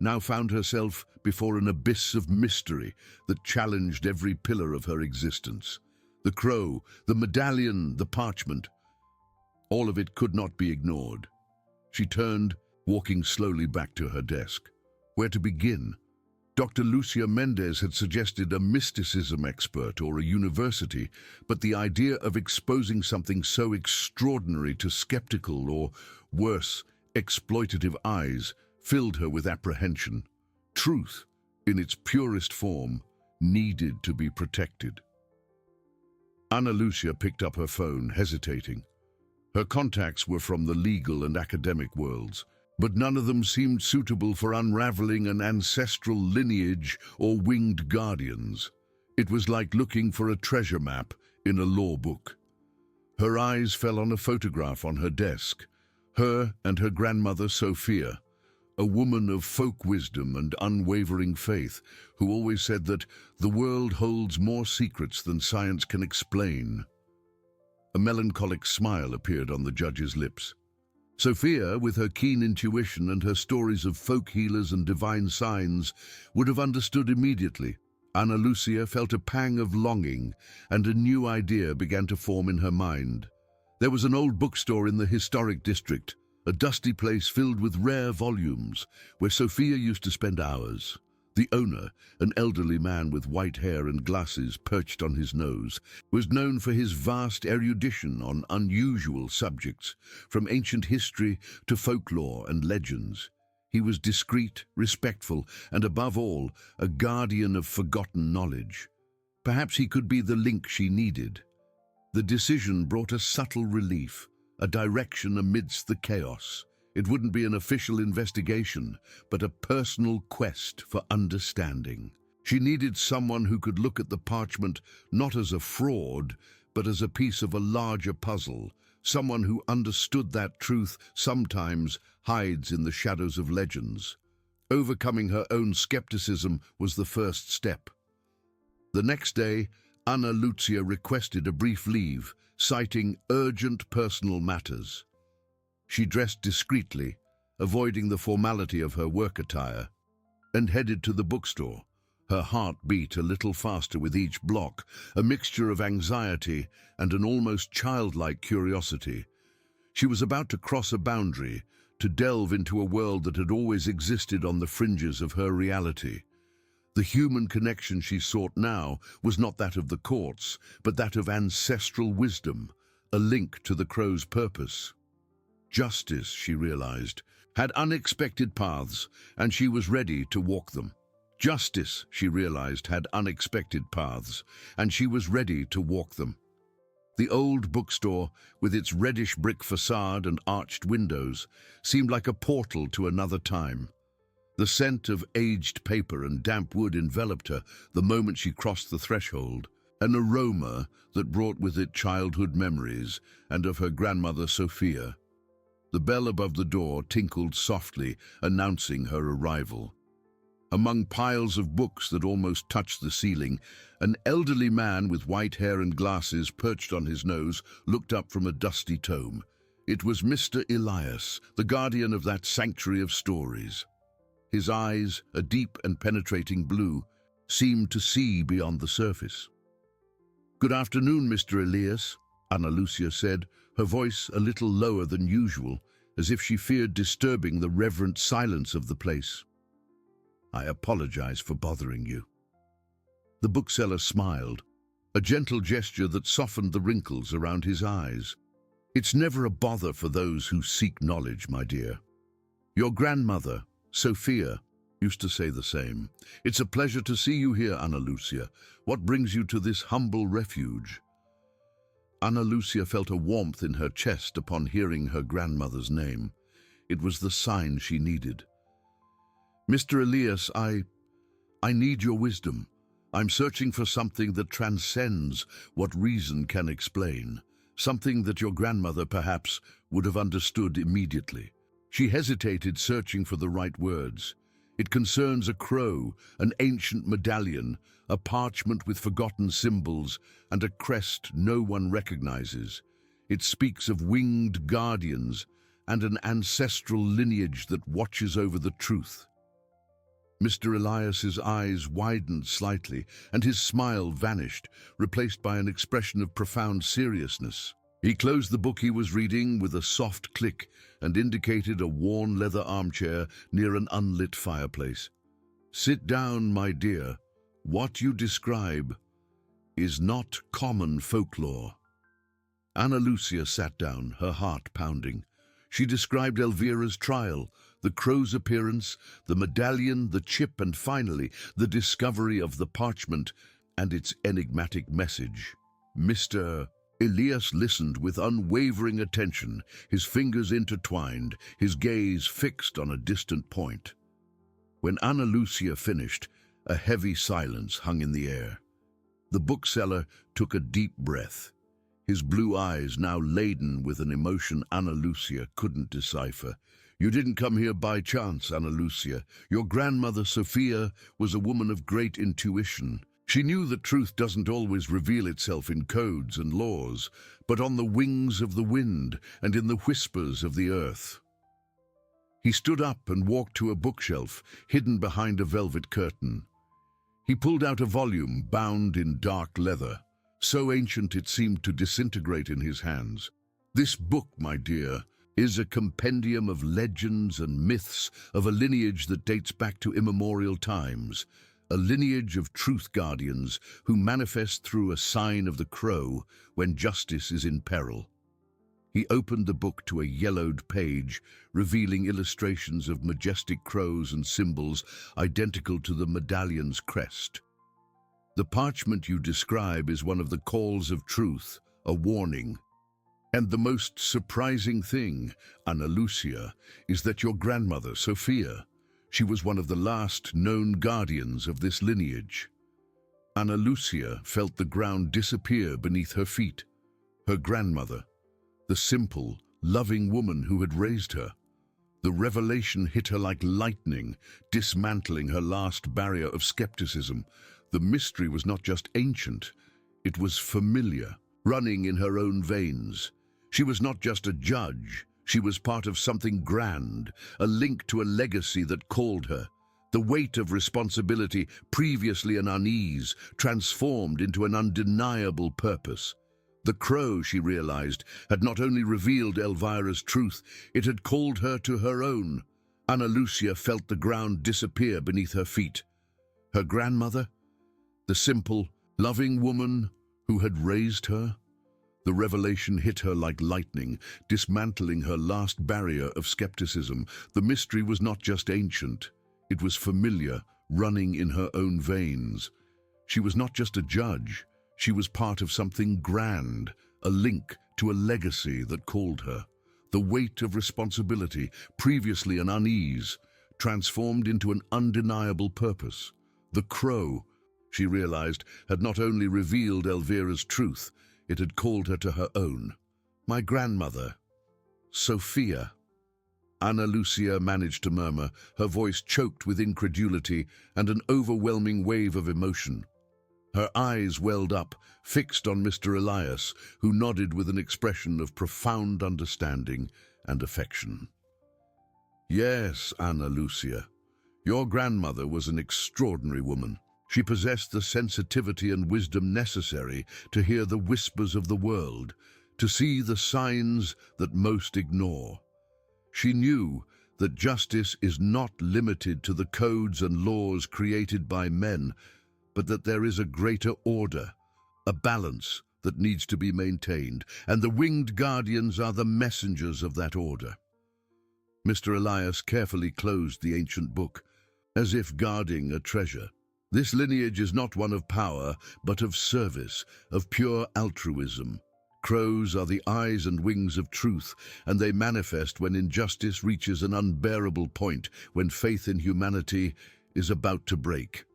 now found herself before an abyss of mystery that challenged every pillar of her existence. The crow, the medallion, the parchment, all of it could not be ignored. She turned, walking slowly back to her desk. Where to begin? Dr. Lucia Mendez had suggested a mysticism expert or a university, but the idea of exposing something so extraordinary to skeptical or, worse, exploitative eyes filled her with apprehension. Truth, in its purest form, needed to be protected. Ana Lucia picked up her phone, hesitating. Her contacts were from the legal and academic worlds, but none of them seemed suitable for unraveling an ancestral lineage or winged guardians. It was like looking for a treasure map in a law book. Her eyes fell on a photograph on her desk, her and her grandmother Sophia, a woman of folk wisdom and unwavering faith, who always said that the world holds more secrets than science can explain. A melancholic smile appeared on the judge's lips. Sophia, with her keen intuition and her stories of folk healers and divine signs, would have understood immediately. Ana Lucia felt a pang of longing, and a new idea began to form in her mind. There was an old bookstore in the historic district, a dusty place filled with rare volumes, where Sophia used to spend hours. The owner, an elderly man with white hair and glasses perched on his nose, was known for his vast erudition on unusual subjects, from ancient history to folklore and legends. He was discreet, respectful, and above all, a guardian of forgotten knowledge. Perhaps he could be the link she needed. The decision brought a subtle relief, a direction amidst the chaos. It wouldn't be an official investigation, but a personal quest for understanding. She needed someone who could look at the parchment not as a fraud, but as a piece of a larger puzzle, someone who understood that truth sometimes hides in the shadows of legends. Overcoming her own skepticism was the first step. The next day, Ana Lucia requested a brief leave, citing urgent personal matters. She dressed discreetly, avoiding the formality of her work attire, and headed to the bookstore. Her heart beat a little faster with each block, a mixture of anxiety and an almost childlike curiosity. She was about to cross a boundary, to delve into a world that had always existed on the fringes of her reality. The human connection she sought now was not that of the courts, but that of ancestral wisdom, a link to the crow's purpose. Justice, she realized, had unexpected paths, and she was ready to walk them. Justice, she realized, had unexpected paths, and she was ready to walk them. The old bookstore, with its reddish brick facade and arched windows, seemed like a portal to another time. The scent of aged paper and damp wood enveloped her the moment she crossed the threshold, an aroma that brought with it childhood memories and of her grandmother Sophia. The bell above the door tinkled softly, announcing her arrival. Among piles of books that almost touched the ceiling, an elderly man with white hair and glasses perched on his nose looked up from a dusty tome. It was Mr. Elias, the guardian of that sanctuary of stories. His eyes, a deep and penetrating blue, seemed to see beyond the surface. "Good afternoon, Mr. Elias," Ana Lucia said, her voice a little lower than usual, as if she feared disturbing the reverent silence of the place. "I apologize for bothering you." The bookseller smiled, a gentle gesture that softened the wrinkles around his eyes. "It's never a bother for those who seek knowledge, my dear. Your grandmother, Sophia, used to say the same. It's a pleasure to see you here, Ana Lucia. What brings you to this humble refuge?" Ana Lucia felt a warmth in her chest upon hearing her grandmother's name. It was the sign she needed. "Mr. Elias, I need your wisdom. I'm searching for something that transcends what reason can explain, something that your grandmother perhaps would have understood immediately." She hesitated, searching for the right words. "It concerns a crow, an ancient medallion, a parchment with forgotten symbols, and a crest no one recognizes. It speaks of winged guardians and an ancestral lineage that watches over the truth." Mr. Elias's eyes widened slightly, and his smile vanished, replaced by an expression of profound seriousness. He closed the book he was reading with a soft click and indicated a worn leather armchair near an unlit fireplace. "Sit down, my dear. What you describe is not common folklore." Ana Lucia sat down, her heart pounding. She described Elvira's trial, the crow's appearance, the medallion, the chip, and finally, the discovery of the parchment and its enigmatic message. Mr. Elias listened with unwavering attention, his fingers intertwined, his gaze fixed on a distant point. When Ana Lucia finished, a heavy silence hung in the air. The bookseller took a deep breath, his blue eyes now laden with an emotion Ana Lucia couldn't decipher. "You didn't come here by chance, Ana Lucia. Your grandmother, Sophia, was a woman of great intuition. She knew that truth doesn't always reveal itself in codes and laws, but on the wings of the wind and in the whispers of the earth." He stood up and walked to a bookshelf hidden behind a velvet curtain. He pulled out a volume bound in dark leather, so ancient it seemed to disintegrate in his hands. "This book, my dear, is a compendium of legends and myths of a lineage that dates back to immemorial times, a lineage of truth guardians who manifest through a sign of the crow when justice is in peril." He opened the book to a yellowed page, revealing illustrations of majestic crows and symbols identical to the medallion's crest. "The parchment you describe is one of the calls of truth, a warning. And the most surprising thing, Ana Lucia, is that your grandmother, Sophia, she was one of the last known guardians of this lineage." Ana Lucia felt the ground disappear beneath her feet. Her grandmother, the simple, loving woman who had raised her. The revelation hit her like lightning, dismantling her last barrier of skepticism. The mystery was not just ancient, it was familiar, running in her own veins. She was not just a judge, she was part of something grand, a link to a legacy that called her. The weight of responsibility, previously an unease, transformed into an undeniable purpose. The crow, she realized, had not only revealed Elvira's truth, it had called her to her own. Ana Lucia felt the ground disappear beneath her feet. Her grandmother? The simple, loving woman who had raised her? The revelation hit her like lightning, dismantling her last barrier of skepticism. The mystery was not just ancient, it was familiar, running in her own veins. She was not just a judge, she was part of something grand, a link to a legacy that called her. The weight of responsibility, previously an unease, transformed into an undeniable purpose. The crow, she realized, had not only revealed Elvira's truth, it had called her to her own. My grandmother, Sophia. Ana Lucia managed to murmur, her voice choked with incredulity and an overwhelming wave of emotion. Her eyes welled up, fixed on Mr. Elias, who nodded with an expression of profound understanding and affection. Yes, Ana Lucia, your grandmother was an extraordinary woman. She possessed the sensitivity and wisdom necessary to hear the whispers of the world, to see the signs that most ignore. She knew that justice is not limited to the codes and laws created by men, but that there is a greater order, a balance that needs to be maintained, and the winged guardians are the messengers of that order. Mr. Elias carefully closed the ancient book, as if guarding a treasure. This lineage is not one of power, but of service, of pure altruism. Crows are the eyes and wings of truth, and they manifest when injustice reaches an unbearable point, when faith in humanity is about to break.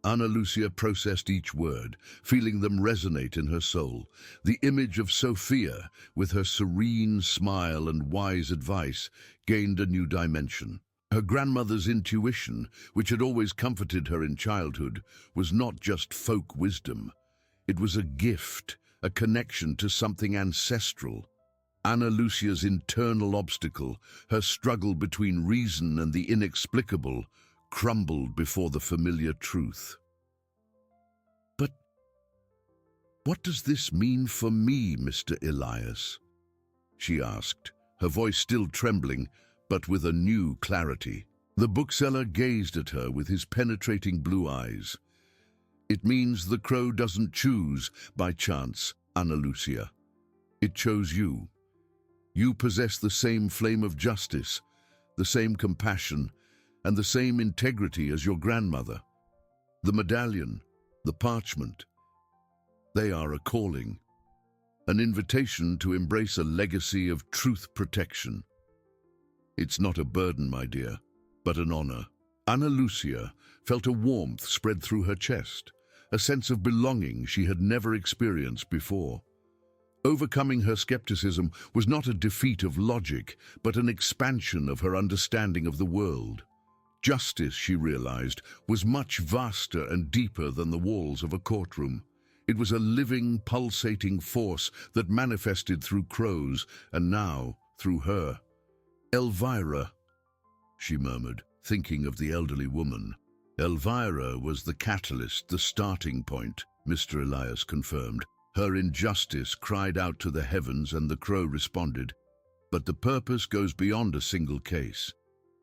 Ana Lucia processed each word, feeling them resonate in her soul. The image of Sophia, with her serene smile and wise advice, gained a new dimension. Her grandmother's intuition, which had always comforted her in childhood, was not just folk wisdom. It was a gift, a connection to something ancestral. Ana Lucia's internal obstacle, her struggle between reason and the inexplicable, crumbled before the familiar truth. But what does this mean for me, Mr. Elias? She asked, her voice still trembling, but with a new clarity. The bookseller gazed at her with his penetrating blue eyes. It means the crow doesn't choose by chance, Ana Lucia. It chose you. You possess the same flame of justice, the same compassion, and the same integrity as your grandmother. The medallion, the parchment, they are a calling, an invitation to embrace a legacy of truth protection. It's not a burden, my dear, but an honor. Ana Lucia felt a warmth spread through her chest, a sense of belonging she had never experienced before. Overcoming her skepticism was not a defeat of logic, but an expansion of her understanding of the world. Justice, she realized, was much vaster and deeper than the walls of a courtroom. It was a living, pulsating force that manifested through crows, and now through her. Elvira, she murmured, thinking of the elderly woman. Elvira was the catalyst, the starting point, Mr. Elias confirmed. Her injustice cried out to the heavens and the crow responded. But the purpose goes beyond a single case.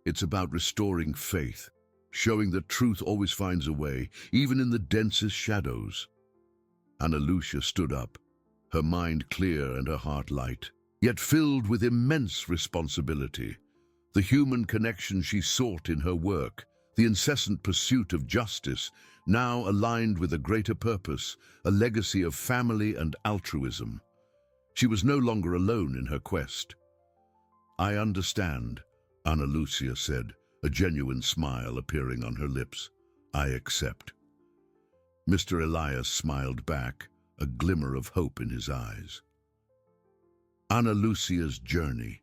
It's about restoring faith, showing that truth always finds a way, even in the densest shadows. Ana Lucia stood up, her mind clear and her heart light, yet filled with immense responsibility. The human connection she sought in her work, the incessant pursuit of justice, now aligned with a greater purpose, a legacy of family and altruism. She was no longer alone in her quest. I understand, Ana Lucia said, a genuine smile appearing on her lips. I accept. Mr. Elias smiled back, a glimmer of hope in his eyes. Ana Lucia's journey.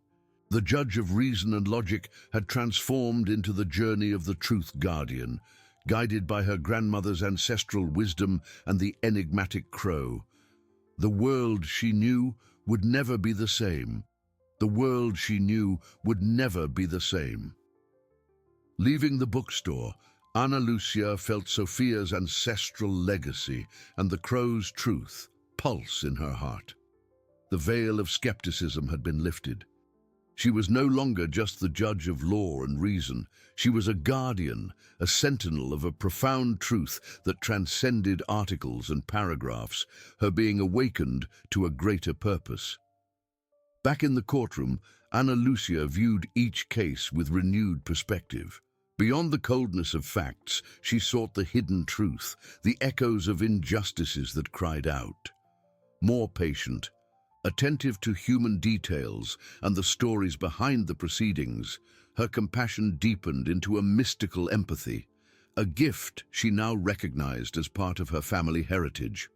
The judge of reason and logic had transformed into the journey of the truth guardian, guided by her grandmother's ancestral wisdom and the enigmatic crow. The world she knew would never be the same. The world she knew would never be the same. Leaving the bookstore, Ana Lucia felt Sophia's ancestral legacy and the crow's truth pulse in her heart. The veil of skepticism had been lifted. She was no longer just the judge of law and reason. She was a guardian, a sentinel of a profound truth that transcended articles and paragraphs, her being awakened to a greater purpose. Back in the courtroom, Ana Lucia viewed each case with renewed perspective. Beyond the coldness of facts, she sought the hidden truth, the echoes of injustices that cried out. More patient, attentive to human details and the stories behind the proceedings, her compassion deepened into a mystical empathy, a gift she now recognized as part of her family heritage.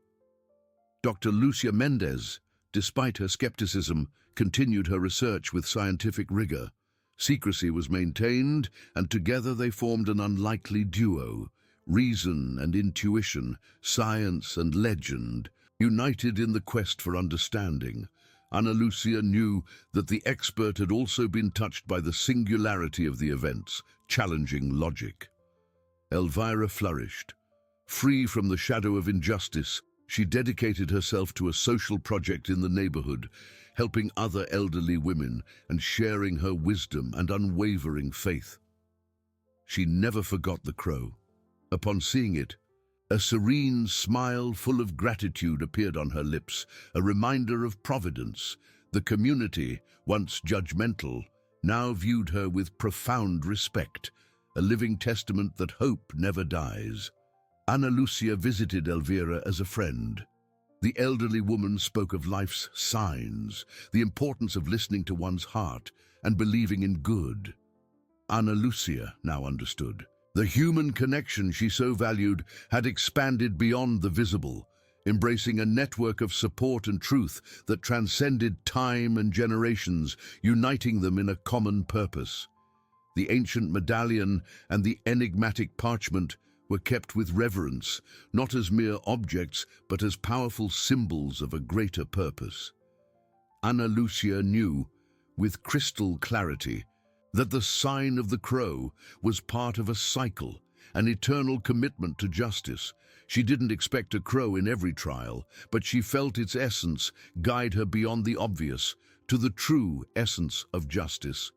Dr. Lucia Mendez, despite her skepticism, continued her research with scientific rigor. Secrecy was maintained, and together they formed an unlikely duo, reason and intuition, science and legend, united in the quest for understanding. Ana Lucia knew that the expert had also been touched by the singularity of the events, challenging logic. Elvira flourished. Free from the shadow of injustice, she dedicated herself to a social project in the neighborhood, helping other elderly women and sharing her wisdom and unwavering faith. She never forgot the crow. Upon seeing it, a serene smile full of gratitude appeared on her lips, a reminder of providence. The community, once judgmental, now viewed her with profound respect, a living testament that hope never dies. Ana Lucia visited Elvira as a friend. The elderly woman spoke of life's signs, the importance of listening to one's heart and believing in good. Ana Lucia now understood. The human connection she so valued had expanded beyond the visible, embracing a network of support and truth that transcended time and generations, uniting them in a common purpose. The ancient medallion and the enigmatic parchment were kept with reverence, not as mere objects, but as powerful symbols of a greater purpose. Ana Lucia knew, with crystal clarity, that the sign of the crow was part of a cycle, an eternal commitment to justice. She didn't expect a crow in every trial, but she felt its essence guide her beyond the obvious, to the true essence of justice.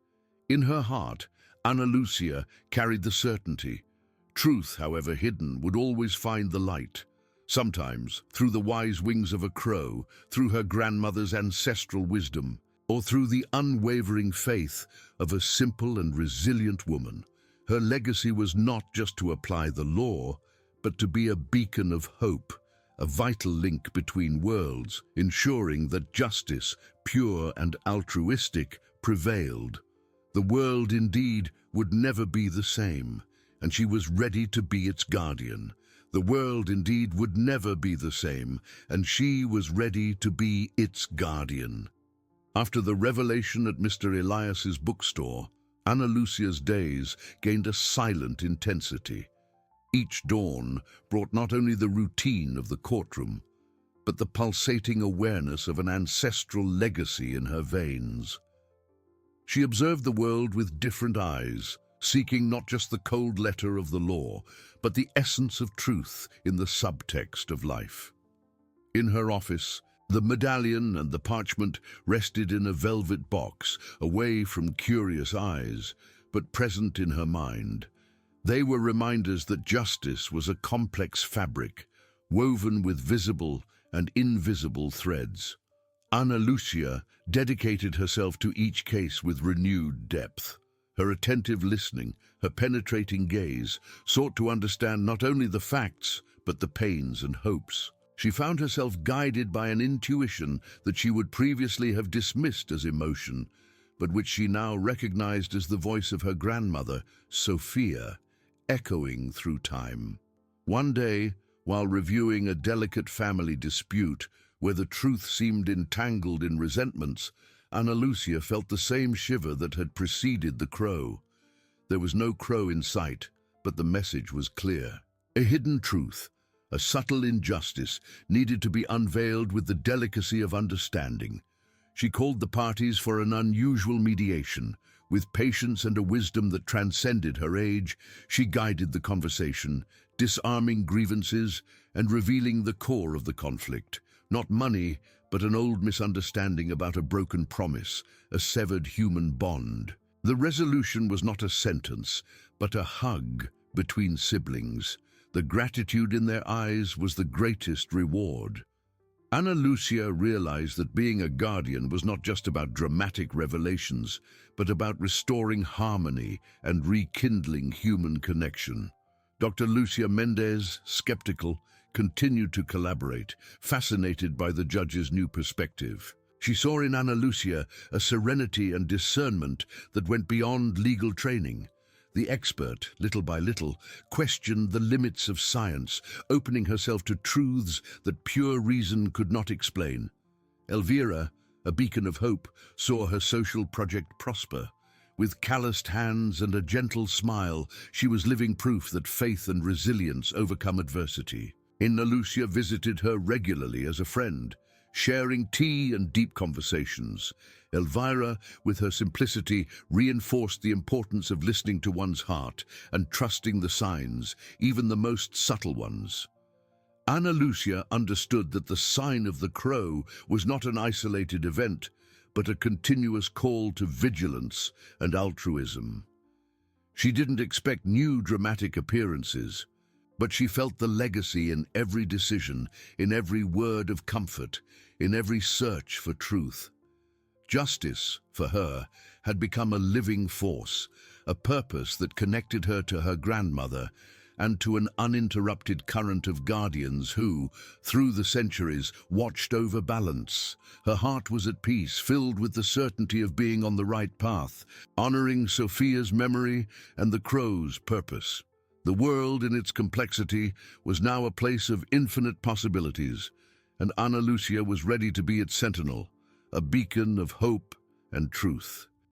In her heart, Ana Lucia carried the certainty. Truth, however hidden, would always find the light. Sometimes, through the wise wings of a crow, through her grandmother's ancestral wisdom, or through the unwavering faith of a simple and resilient woman. Her legacy was not just to apply the law, but to be a beacon of hope, a vital link between worlds, ensuring that justice, pure and altruistic, prevailed. The world, indeed, would never be the same, and she was ready to be its guardian. The world, indeed, would never be the same, and she was ready to be its guardian. After the revelation at Mr. Elias's bookstore, Ana Lucia's days gained a silent intensity. Each dawn brought not only the routine of the courtroom, but the pulsating awareness of an ancestral legacy in her veins. She observed the world with different eyes, seeking not just the cold letter of the law, but the essence of truth in the subtext of life. In her office, the medallion and the parchment rested in a velvet box, away from curious eyes, but present in her mind. They were reminders that justice was a complex fabric, woven with visible and invisible threads. Ana Lucia dedicated herself to each case with renewed depth. Her attentive listening, her penetrating gaze, sought to understand not only the facts, but the pains and hopes. She found herself guided by an intuition that she would previously have dismissed as emotion, but which she now recognized as the voice of her grandmother, Sophia, echoing through time. One day, while reviewing a delicate family dispute where the truth seemed entangled in resentments, Ana Lucia felt the same shiver that had preceded the crow. There was no crow in sight, but the message was clear. A hidden truth, a subtle injustice, needed to be unveiled with the delicacy of understanding. She called the parties for an unusual mediation. With patience and a wisdom that transcended her age, she guided the conversation, disarming grievances and revealing the core of the conflict. Not money, but an old misunderstanding about a broken promise, a severed human bond. The resolution was not a sentence, but a hug between siblings. The gratitude in their eyes was the greatest reward. Ana Lucia realized that being a guardian was not just about dramatic revelations, but about restoring harmony and rekindling human connection. Dr. Lucia Mendez, skeptical, continued to collaborate, fascinated by the judge's new perspective. She saw in Ana Lucia a serenity and discernment that went beyond legal training. The expert, little by little, questioned the limits of science, opening herself to truths that pure reason could not explain. Elvira, a beacon of hope, saw her social project prosper. With calloused hands and a gentle smile, she was living proof that faith and resilience overcome adversity. Ana Lucia visited her regularly as a friend, sharing tea and deep conversations. Elvira, with her simplicity, reinforced the importance of listening to one's heart and trusting the signs, even the most subtle ones. Ana Lucia understood that the sign of the crow was not an isolated event, but a continuous call to vigilance and altruism. She didn't expect new dramatic appearances, but she felt the legacy in every decision, in every word of comfort, in every search for truth. Justice, for her, had become a living force, a purpose that connected her to her grandmother and to an uninterrupted current of guardians who, through the centuries, watched over balance. Her heart was at peace, filled with the certainty of being on the right path, honoring Sophia's memory and the crow's purpose. The world, in its complexity, was now a place of infinite possibilities, and Ana Lucia was ready to be its sentinel, a beacon of hope and truth.